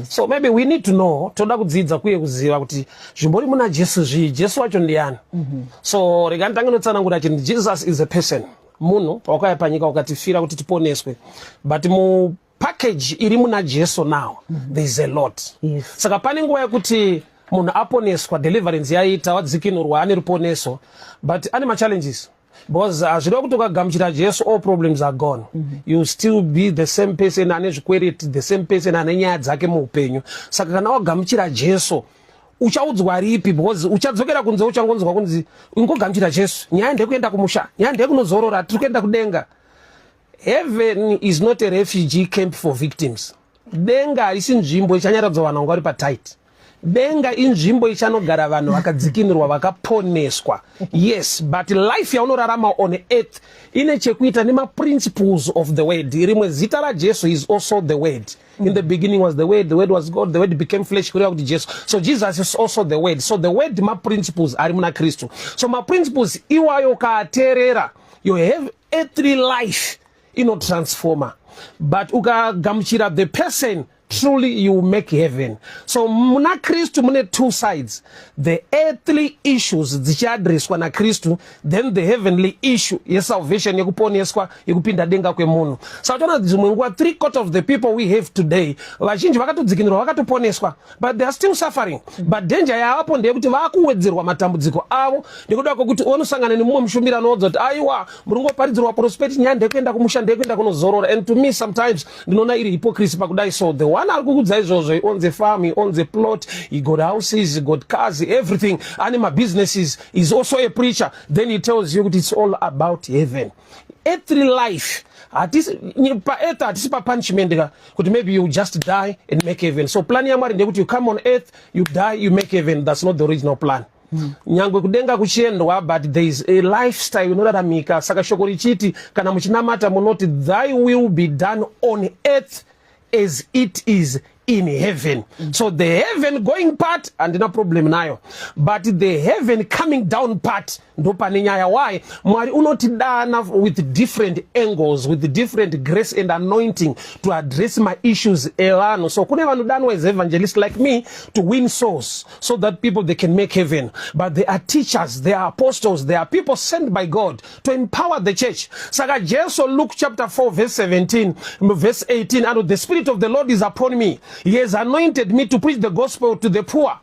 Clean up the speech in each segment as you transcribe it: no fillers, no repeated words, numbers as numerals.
So maybe we need to know toda kudzidza kuye kuziva kuti zvimbori muna Jesu Jesu wacho ndiani. So regantanga notsanangura kuti Jesus is a person. Munhu wakaya panyika wakatifira kuti tiponeswe. But mu package iri muna Jesu now there is a lot. Saka pane nguva yekuti munhu aponeswa deliverance yaita wadzikinurwa ane ruponeso but ane ma challenges. Because azvido kuti ukagamuchira Jesu all problems are gone. You still be the same person ane zvikwereti, the same person ane nyaya dzake muupenyu. Saka kana wagamuchira Jesu uchaudzwa ripi because uchadzokera kunze uchangonzwa kunzi ungogamuchira Jesu nyaya ndekuenda kumusha nyaya ndekunozorora tiri kuenda kudenga. Heaven is not a refugee camp for victims. Denga harisi nzvimbo ichanyaradza vanhu vanga vari patight. Denga inzvimbo ichanogara vanhu vakadzikinurwa vakaponeswa. Yes, but life yaunorarama on earth ine chekuita nema principles of the word. Rimwe zita raJesu is also the word. In the beginning was the word was God, the word became flesh. So Jesus is also the word. So the word ma principles ari muna Kristu. So ma principles iwayo kaaterera. You have earthly life transformer. But ukagamuchira the person, truly you make heaven. So muna Kristu mune two sides. The earthly issues dzichadreswa na Kristu, then the heavenly issue ye salvation yekuponeswa yekupinda denga kwemunhu. So tona dzimwenguwa 3/4 of the people we have today vazhinji vakatodzikinirwa vakatoponeswa but they are still suffering. But danger yaapo ndeyekuti vakuwedzerwa matambudziko avo nekuda kwekuti unosangana nemumwe mushumbiri anoudza kuti aiwa muri ngoparidzirwa prosperity nyaya ndekuenda kumusha ndekuenda kunozorora. And to me sometimes ndinoona iri hypocrisy pakudai. So the one ari kukudza izvozvo, he owns a farm, he owns a plot, he got houses, he got cars, everything, anima businesses, he's also a preacher. Then he tells you that it's all about heaven. Earthly life, hatisi pa punishment kuti maybe you just die and make heaven. So plan yamari ndekuti you come on earth, you die, you make heaven. That's not the original plan. Nyangwe kudenga kuchiendwa, but there is a lifestyle inoraramika. Saka shoko richiti kana muchinamata munoti thy will be done on earth as it is in heaven. So the heaven going part and no problem nayo, but the heaven coming down part ndo panenyaya. Why? Mwari unotidana with different angles, with the different grace and anointing to address my issues elano. So kune vanhu danwa as evangelists like me to win souls so that people they can make heaven. But they are teachers, they are apostles, they are people sent by God to empower the church. Saka Jesu Luke chapter 4 verse 17 verse 18, and the Spirit of the Lord is upon me. He has anointed me to preach the gospel to the poor.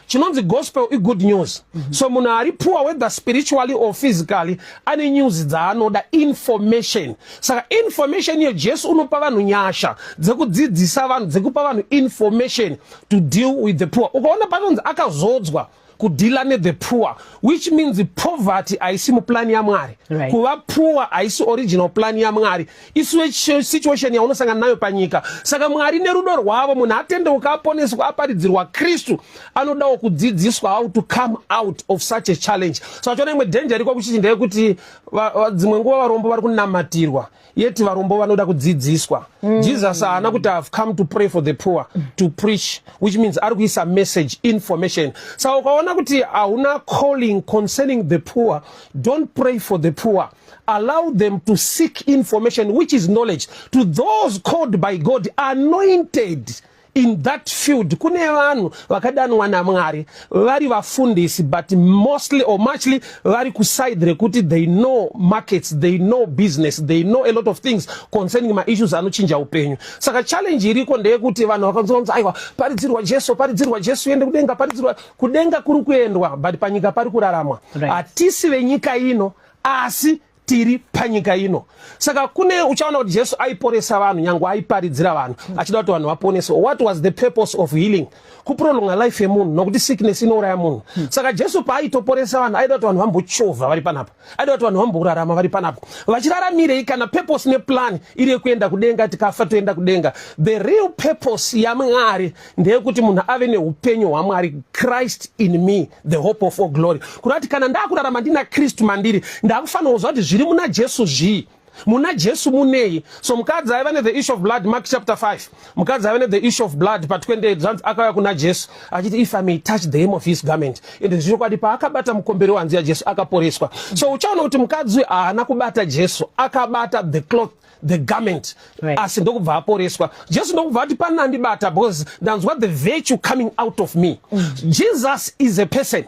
The gospel is good news. So munari poor, whether spiritually or physically, any news the information. So information here Jesu unopa vanhu nyasha dzekudzidzisa vanhu dzekupa vanhu information to deal with the poor. Ukaona panonzi akazodzwa kudila ne the poor, which means the poverty aisi mu plan ya Mwari. Kuva poor aisi original plan ya Mwari. Isu situation ya unosangana nayo panyika. Saka Mwari nerudo rwavo munhu atende ukaponeswa aparidzirwa Kristu anodawo kudzidziswa how to come out of such a challenge. So achona imwe danger iko kuchichi ndeyekuti dzimwe nguva varombo vari kunamatirwa yeti varombo vanoda kudzidziswa. Jesus haana kuti I've come to pray for the poor, to preach, which means ari kuisa message, information. So ukaona kuti hauna calling concerning the poor, don't pray for the poor. Allow them to seek information, which is knowledge, to those called by God, anointed in that field. Kune vanhu vakadanwa naMwari vari vafundisi, but mostly or muchly vari kuside rekuti they know markets, they know business, they know a lot of things concerning my issues anochinja upenyu. Saka challenge iriko ndeyekuti vanhu vakanzonza aiwa paridzirwa Jesu ende kudenga, paridzirwa kudenga kuri kuendwa, but panyika pari kuraramwa. Atisi venyika ino asi tiri panyika ino. Saka kune uchaona kuti Jesu aiporesa vanhu, nyangwe aiparidzira vanhu achida kuti vanhu vaponese. What was the purpose of healing? Kuprolonga life yemunhu, nokuti sickness inouraya munhu. Saka Jesu paaitoporesa vanhu aida kuti vanhu vambochovha vari panapa, aida kuti vanhu vamborarama vari panapa, vachiraramire kana purpose ne plan iri yekuenda kudenga, tikafa toenda kudenga. The real purpose yaMwari ndeyekuti munhu ave neupenyu hwaMwari, Christ in me, the hope of all glory. Kurati kana ndakurarama ndina Kristu mandiri, ndakufanira kuzva kuti zviri muna Jesu zvii muna Jesu munei. So mukadzi aiva the issue of blood, Mark chapter 5. Mukadzi aiva the issue of blood, but 28 zvanzi akauya kuna Jesu achiti if I may touch the hem of his garment. Ende zvichokwadi paakabata mukomberi wanzi yaJesu akaporeswa. So uchaona kuti mukadzi haana kubata Jesu, akabata the cloth, the garment, asi ndokubva aporeswa. Jesu ndokubva ati panandibata because ndanzwa the virtue coming out of me. Jesus is a person,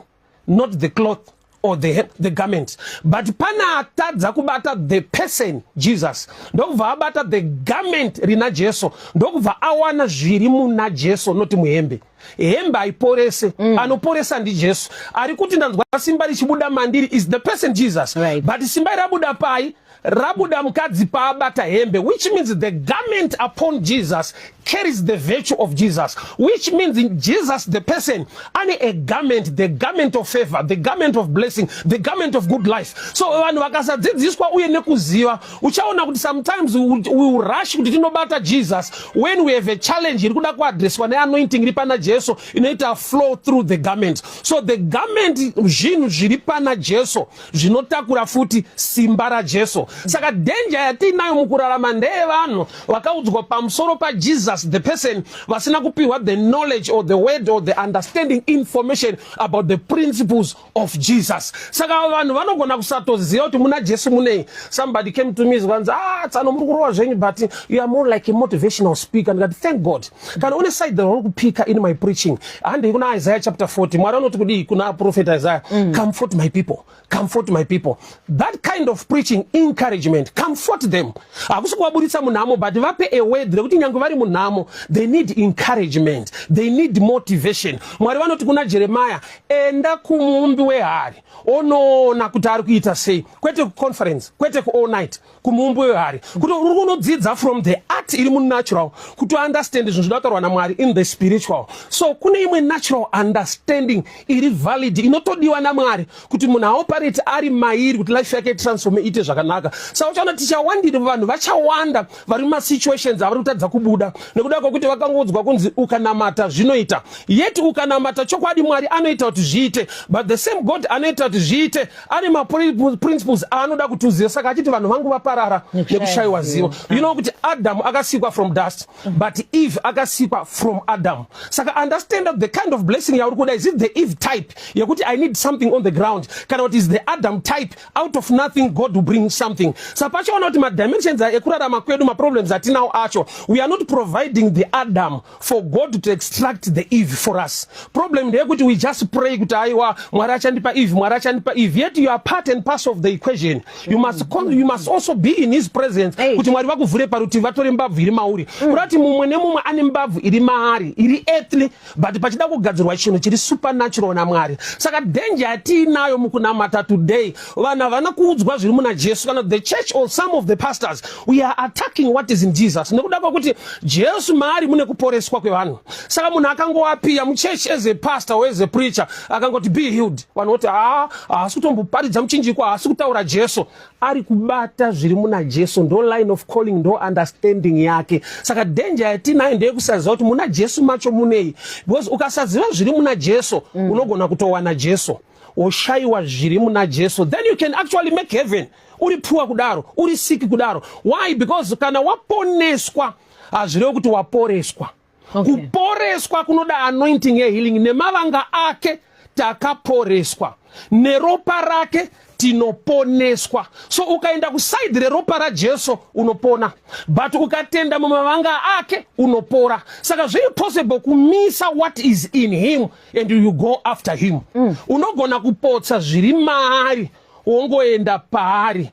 not the cloth or the garment, but pana atadza kubata the person Jesus, ndokubva abata the garment rina Jesu, ndokubva awana zviri muna Jesu, noti muhembe. Hembe aiporese, anoporesa ndi Jesu. Ari kuti ndanzwa simba richibuda mandiri is the person Jesus, but simba rabuda pai rabuda mukadzi paabata hembe, which means the garment upon Jesus carries the virtue of Jesus, which means in Jesus the person ane a garment, the garment of favor, the garment of blessing, the garment of good life. So vanhu vakasadzidziswa uye nekuziva uchaona kuti sometimes we will rush kuti tinobata Jesus when we have a challenge iri kuda kuadresswa neanointing iri pana Jesu inoita flow through the garment. So the garment zvinhu zviri pana Jesu zvinotakura futi simba raJesu. Saka danger yatinayo mukurarama ndeyevanhu vakaudzwa pamusoro pa Jesus the person vasina kupiwa the knowledge or the word or the understanding information about the principles of Jesus. Saka vanhu vanogona kusatoziva kuti muna Jesu munei. Somebody came to me zvanzi tsano muri kurova zvenyu but you are more like a motivational speaker. Ndikati thank God. Kana une side vari kupika in my preaching. Handi kuna Isaiah chapter 40 Mwari anoti kudi kuna prophet Isaiah comfort my people, comfort my people. That kind of preaching, encouragement, comfort them. Akusi kuwaburitsa munamo but vape a word rekuti nyange vari munamo they need encouragement, they need motivation. Mwari vanoti kuna Jeremiah enda kumuumbi wehari onoona kuti ari kuita sei, kwete conference, kwete all night, kumuumbi wehari kuti uri kunodzidza from the art iri munatural kuti understand zvinhu zvinotaurwa naMwari in the spiritual. So kune imwe natural understanding iri valid inotodiwa naMwari kuti munhu aoperate ari mairi kuti life yake transform ite zvakanaka. Saka uchaona tichawandira vanhu vachawanda vari mumasituations avari kutadza kubuda nekuda kwokuti vakangodzwa kunzi ukanamata zvinoita. Yet ukanamata chokwadi Mwari anoita kuti zviite, but the same God anoita kuti zviite ane principles anoda kutuziva. Saka achiti vanhu vangu vaparara nekushayiwa zivo. You know kuti Adam akasikwa from dust, but Eve akasikwa from Adam. Saka understand the kind of blessing yauri kuda. Is it the Eve type yekuti I need something on the ground, kana what is the Adam type out of nothing God will bring something. Saka pachaona kuti madimensions ekurarama kwedu maproblems atinawo acho, we are not providing the Adam for God to extract the Eve for us. Problem ndeyekuti we just pray kuti aiwa Mwari achandipa Eve, Mwari achandipa Eve. Yet you are part and parcel of the equation. You must also be in his presence kuti Mwari vakuvhure parutivi vatore mbabvu iri mauri. Kurati mumwe nemumwe ane mbabvu iri maari, iri earthly, but pachida kugadzirwa chinhu chiri supernatural naMwari. Saka danger yatinayo mukunamata today, vanhu havana kuudzwa zviri muna Jesu. Kana the church or some of the pastors, we are attacking what is in Jesus. Nekuda kwokuti Jesu maari mune kuporeswa kwevanhu. Saka munhu akangowapiya muchurch as a pastor or as a preacher akangoti be healed, vanhu voti haasi kutomboparidza muchinjiko, haasi kutaura Jesu. Ari kubata zviri muna Jesu, ndo line of calling, ndo understanding yake. Saka danger yatinayo ndeyekusaziva kuti muna Jesu macho munei, because ukasaziva zviri muna Jesu unogona kutowana Jesu oshayiwa zviri muna Jesu, then you can actually make heaven. Uri puwa kudaro, uri siki kudaro. Why? Because kana waponeswa hazvirevo kuti waporeswa. Kuporeswa kunoda anointing ye healing. Nemavanga ake takaporeswa, neropa rake tinoponeswa. So ukaenda kuside reropa raJesu unopona, but ukatenda mumavanga ake unopora. Saka zviri possible kumisa what is in him and you go after him. Unogona kupotsa zviri maari ongoenda paari.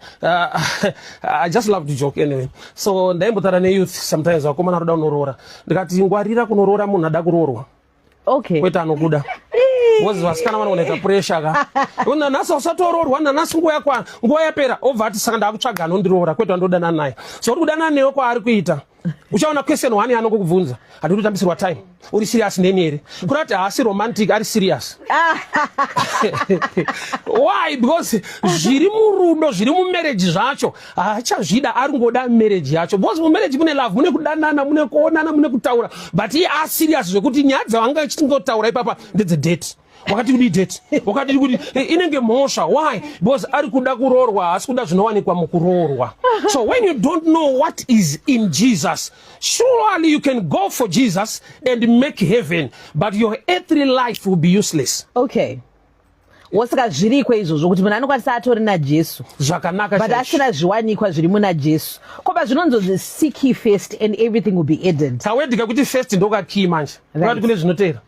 I just love to joke anyway. So ndaimbotara youth sometimes vakomana roda kunoroora, ndikati ngwarira kunoroora munhu ada kuroorwa. Okay. Kwete anokuda. Wozi vasikana vanooneka pressure ka. Nanasi usatoroorwa, nanasi nguva yapera obva ati saka ndakutsvaga anondiroora, kwete andodana naye. So uri kudana newe kwaari kuita. Uchaona question one anokukubvunza, hatiri kutambisirwa time. Uri serious neni here? Kurati haasi romantic, ari serious. Why? Because zviri murudo, zviri mumarriage zvacho haachazvida, ari ngoda marriage yacho. Because mumarriage mune love, mune kudanana, mune kuonana, mune kutaura. But he are serious zvekuti nyaya dzavanga achingotaura ipapa ndedze date. wakati kudi date wakati kudi inenge mosha. Why? Because ari kuda kurorwa asi kuda zvinowanikwa mukurorwa. So when you don't know what is in Jesus, surely you can go for Jesus and make heaven, but your earthly life will be useless. Okay. Wasaka zvirikwe izvozvo kuti munhu anokwanisa atori naJesu zvakanaka but asina zviwanikwa zviri muna Jesu. Koba zvinonzonzi seek ye first and everything will be added. Tawedika kuti first ndoka key manje. Kuti kune zvinotera.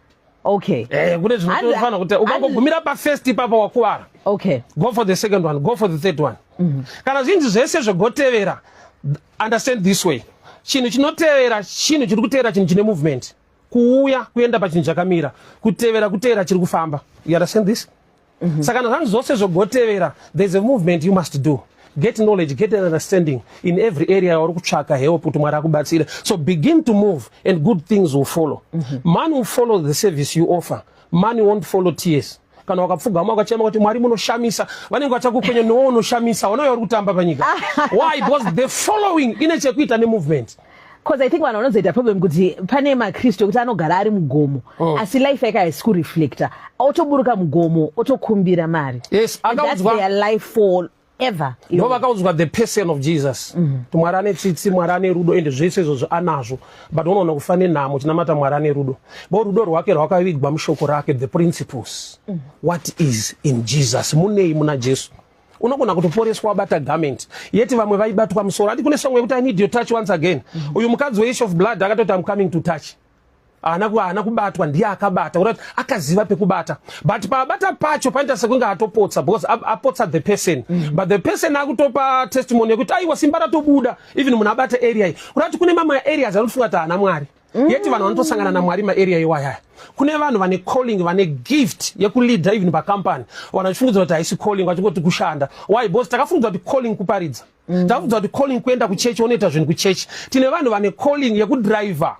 Okay. Kune zvinotofana kuti ukangogumira pa first ipapa wakuwara. Okay. Go for the second one, go for the third one. Kana zvinhu zvese zvogotevera, understand this way. Chinhu chinotevera chinhu chiri kutevera chinhu chine movement. Kuuya kuenda pa chinhu chakamira, kutevera chiri kufamba. You understand this? Saka zvanhu zvose zvogotevera, there's a movement you must do. Get knowledge, get an understanding in every area uri kutsvaka help kuti Mwari akubatsire. So begin to move and good things will follow. Man will follow the service you offer. Man won't follow tears. Kana wakapfugama ukachema kuti Mwari munoshamisa, vanenge vachakukwenya no unoshamisa, wanayo uri kutamba panyika. Why? Because the following ine chekuita ne movement. Because I think vanhu vanozoita problem kuti pane maKristu kuti anogara ari mugomo asi life yake haisi kureflecta, autoburuka mugomo otokumbira mari. Yes, that's their life for ever. No vakaudzwa the person of Jesus. Mwari ane tsitsi, Mwari ane rudo ende zvese izvozvo anazvo, but unoona kufane nhamo tinamata Mwari ane rudo. Bo rudo rwake rwakavigwa mushoko rake, the principles. What is in Jesus? Munei muna Jesu. Unogona kutoporeswa wabata garment yeti vamwe vaibatwa musoro. Ati kune song yekuti I need your touch once again. Uyu mukadzi weissue of blood akatoti I'm coming to touch. Ana kubatwa ndiye akabata kuti akaziva pekubata, but pabata pacho paita sekunga atopotsa because apotsa the person. But the person akutopa testimony yekuti aiwa simba ratobuda even munhu abata area iyi. Kuti kune mamwe areas anofunga kuti ana Mwari. Yeti vanhu vanotosangana na Mwari ma area iwaya. Kune vanhu vane calling, vane gift yekuleader even pa company. Vanachifungidzwa kuti haisi calling, vachingoti kushanda. Why? Because takafungidzwa kuti calling kuparidza. Takafungidzwa kuti calling kuenda kuchechi, unoita zvinhu kuchechi. Tine vanhu vane calling yekudriver.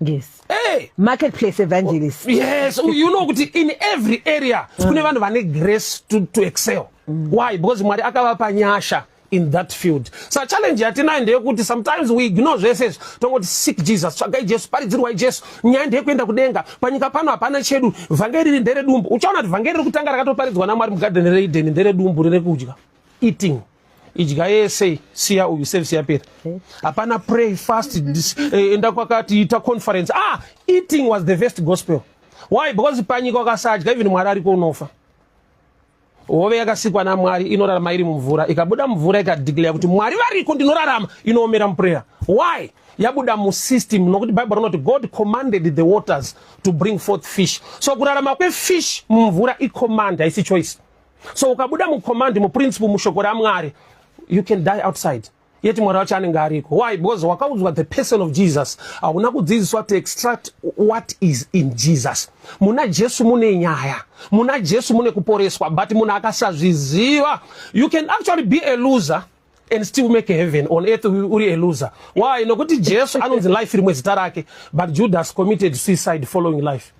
Yes. Hey. Marketplace evangelist. Yes. You know kuti in every area kune vanhu vane grace to excel. Why? Because Mwari akavapa nyasha in that field. So challenge yatina ndeyekuti sometimes we ignore zvese tongoti seek Jesus, tsvagai Jesu, paridzirwai Jesu, nyaya ndeyekuenda kudenga, panyika pano hapana chedu, vhangeri ndere dumbu. Uchaona kuti vhangeri rokutanga rakatoparidzwa naMwari mugarden reEden ndere dumbu rine kudya, eating. Idya yese siya uyu service yapera. Hapana pray fast enda kwakati ita conference. Eating was the first gospel. Why? Because panyika wakasadya even Mwari ariko unofa. Hove yakasikwa naMwari inorarama iri mumvura, ikabuda mvura ikadeclare kuti Mwari variko ndinorarama, inoomera muprayer. Why? Yabuda mu system nokuti Bible rinoti God commanded the waters to bring forth fish. So kurarama kwe fish mumvura I command, haisi choice. So ukabuda mu command mu principle mushoko raMwari, you can die outside. Yeti Mwari wacho anenge ariko. Why? Because wakaudzwa the person of Jesus. Hauna kudzidziswa to extract what is in Jesus. Muna Jesu mune nyaya. Muna Jesu mune kuporeswa. But muna akasazviziva. You can actually be a loser and still make a heaven on earth. Uri a loser. Why? Nokuti Jesu anonzi life rimwe zita rake, but Judas committed suicide following life.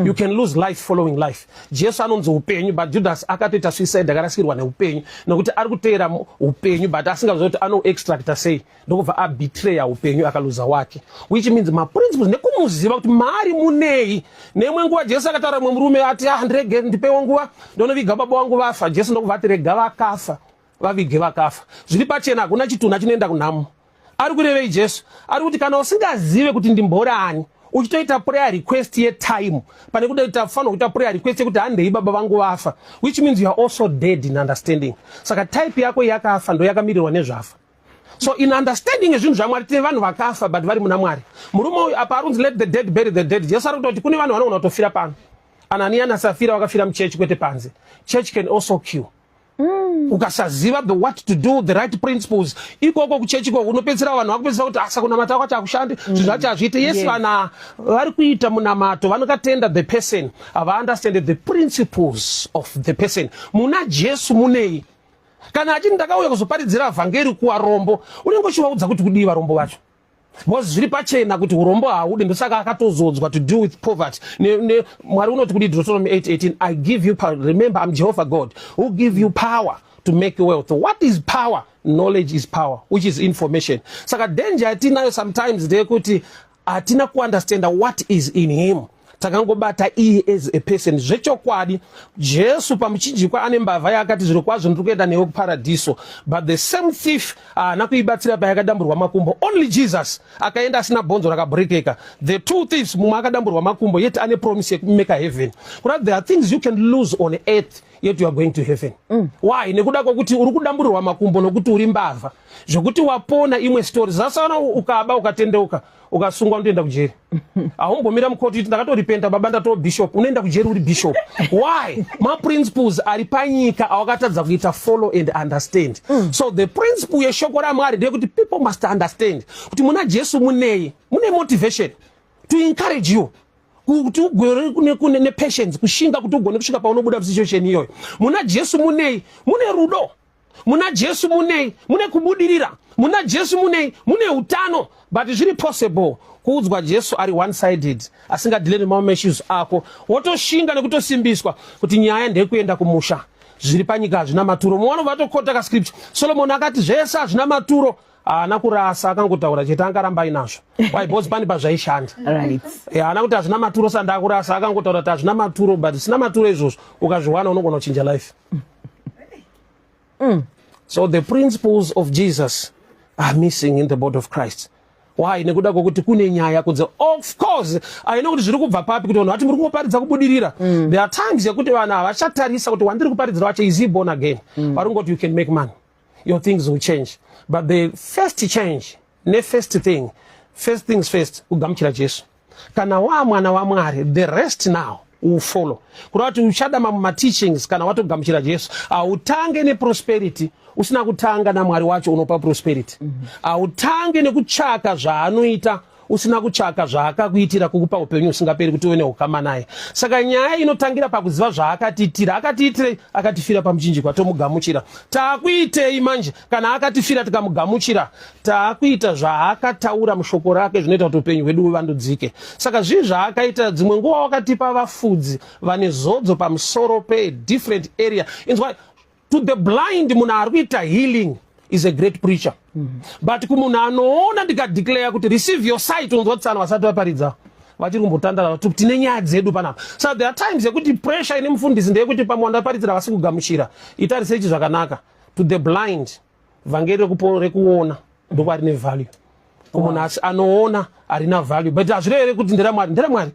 You can lose life following life. Jesu anonzi upenyu, but Judas akatoita suicide akarasikirwa neupenyu nokuti ari kuteera upenyu but asingaziva kuti ano extract sei ndokubva abetray upenyu akaluza wake, which means ma principles nekumuziva kuti mari munei. Nemwe nguva Jesu akataura mwe murume ati ndrege ndipewo nguva ndonoviga baba wangu vafa. Jesu ndokubva ati rega vakafa vavige vakafa. Zviri pachena hakuna chitunha chinoenda kunhamo. Ari kurevei Jesu? Ari kuti kana usingazive kuti ndimborani uchitoita prayer request ye time pane kuita fano kuita prayer request yekuti handei baba vangu vafa, which means you are also dead in understanding. Saka type yako yakafa ndo yakamirirwa nezvafa. So in understanding zvinhu zvaMwari tine vanhu vakafa but vari muna Mwari. Murume uyu apa arunzi let the dead bury the dead. Jesu ari kuti kune vanhu vanogona kutofira pano. Anania naSafira vakafira muchechi kwete panze. Church can also kill. Ukasaziva the what to do, the right principles, ikoko kuchechi ko unopedzera vanhu vakupedzera kuti asa kunamata kwati akushandi zvinhu zvacho hazviite. Yes, vana vari kuita munamato vanokatenda the person, have understood the principles of the person. Muna Jesu munei. Kana achiti ndakauya kuzoparidzira vhangeri kuvarombo, unenge uchivaudza kuti kudii varombo vacho. Because zviri pachena kuti urombo haudi, ndosaka akatozodzwa to deal with poverty. Mwari unoti kuti Deuteronomy 8:18, I give you power. Remember, I'm Jehovah God who give you power to make wealth. What is power? Knowledge is power, which is information. Saka danger atinayo sometimes ndeyekuti atina kuunderstand what is in him. takangobata iye as a person. Zvechokwadi Jesu pamuchinjikwa ane mbavha yakati zviro kwazvo ndiri kuenda newe kuparadiso, but the same thief nakuibatsira payakadamburwa makumbo. Only Jesus akaenda asina bhonzo rakabrekeka. The two thieves mumwe akadamburwa makumbo yet ane promise yekumeka heaven. But there are things you can lose on earth yet you are going to heaven. Why? Nekuda kwokuti uri kudamburirwa makumbo nokuti uri mbavha. Zvokuti wapona imwe story zasana ukaba ukatendeuka ukasungwa unoenda kujeri. Aumbomira mukoti kuti ndakatoripenta baba ndato bishop, unoenda kujeri uri bishop. Why? Ma principles ari panyika awakatadza kuita follow and understand. So the principle yeshoko raMwari ndeyekuti people must understand kuti muna Jesu mune motivation to encourage you kuti ugore kune patience kushinga kuti ugone kusvika paunobuda situation iyoyo. Muna Jesu mune rudo. Muna Jesu mune kubudirira. Muna Jesu mune utano. But it's really possible kuudzwa Jesu ari one sided asingadileni mamwe issues ako wotoshinga nekutosimbiswa kuti nyaya ndekuenda kumusha zviri panyika hazvina maturo. Muone vatokota ka scripture Solomon akati zvese hazvina maturo ana kurasa akangotaura chete angaramba inazvo. Why? Because pani pazvaishanda. Right. Ana kuti hazvina maturo sanda kurasa akangotaura kuti hazvina maturo, but sina maturo izvozvo ukazviwana unogona kuchinja life. So the principles of Jesus are missing in the body of Christ. Why? Nekuda kwokuti kune nyaya kunze. Of course, I know kuti zviri kubva papi kuti vanhu vati muri kungoparidza kubudirira. There are times yekuti vanhu havachatarisa kuti wandiri kuparidzira wacho is he born again. Varungoti you can make money. Your things will change. But the first change, first things first, kugamuchira Jesu. Kana wa mwana wa Mwari, the rest now will follow. Kuna watu uchada ma teachings kana watu kugamuchira Jesu. Utange ne prosperity, usina kutanga na Mwari wacho unopa prosperity. Utange ne kuchaka zvaanoita, usina kuchaka zvaakakuitira kukupa upenyu usingaperi kuti uone ukama naye. Saka nyaya inotangira pakuziva zvaakatiitira. Akatiitira akatifira pamuchinjikwa tomugamuchira. Taakuitei manje kana akatifira tikamugamuchira. Taakuita zvaakataura mushoko rake zvinoita kuti upenyu hwedu huvandudzike. Saka zvinhu zvaakaita dzimwe nguva wakatipa vafudzi vane zodzo pamusoro pe different area. Inzwa to the blind munhu ari kuita healing is a great preacher. But kumunhu anoona ndikadeclare kuti receive your sight unzwa tsana vasati vaparidza vachiri kumbotandara kuti tine nyaya dzedu panapa. So there are times yekuti pressure ine mufundisi ndeyekuti pamwe andaparidzira vasi kugamuchira ita research zvakanaka. To the blind vhangeri rekuona ndoko rine value. Kumunhu anoona harina value. But hazvireve kuti nderamwari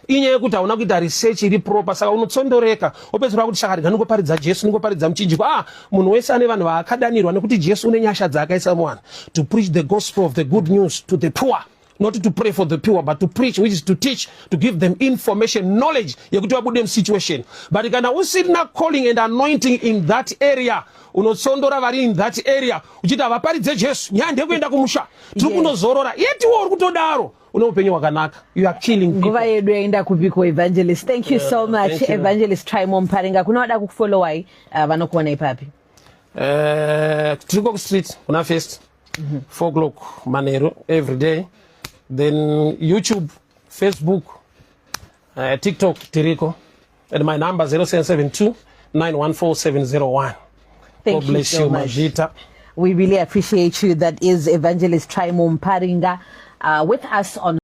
inyaya yekuti hauna kuita research iri proper, saka unotsondoreka wopedzera kuti shaka ndingoparidza Jesu ndingoparidza muchinjikwa. Munhu wese ane vanhu vaakadanirwa nekuti Jesu une nyasha dzaakaisa muvanhu to preach the gospel of the good news to the poor. Not to pray for the poor, but to preach, which is to teach, to give them information, knowledge yekuti vabude situation. But kana usina calling and anointing in that area, unotsondora vari in that area uchiti havaparidze Jesu nyaya ndekuenda kumusha tiri kunozorora yeti uri kutodaro une upenyu hwakanaka. You are killing people. Nguva yedu yaenda kupiko evangelist. Thank you so much Evangelist Try-More Mparinga. Kuna wada kufollowai vanokuona ipapi? Trikok Street kuna first 4 o'clock Manero every day. Then YouTube, Facebook, TikTok Tiriko, and my number 0772 914 Thank God bless you so you, much. Majita. We really appreciate you. That is Evangelist Try-More Mparinga with us on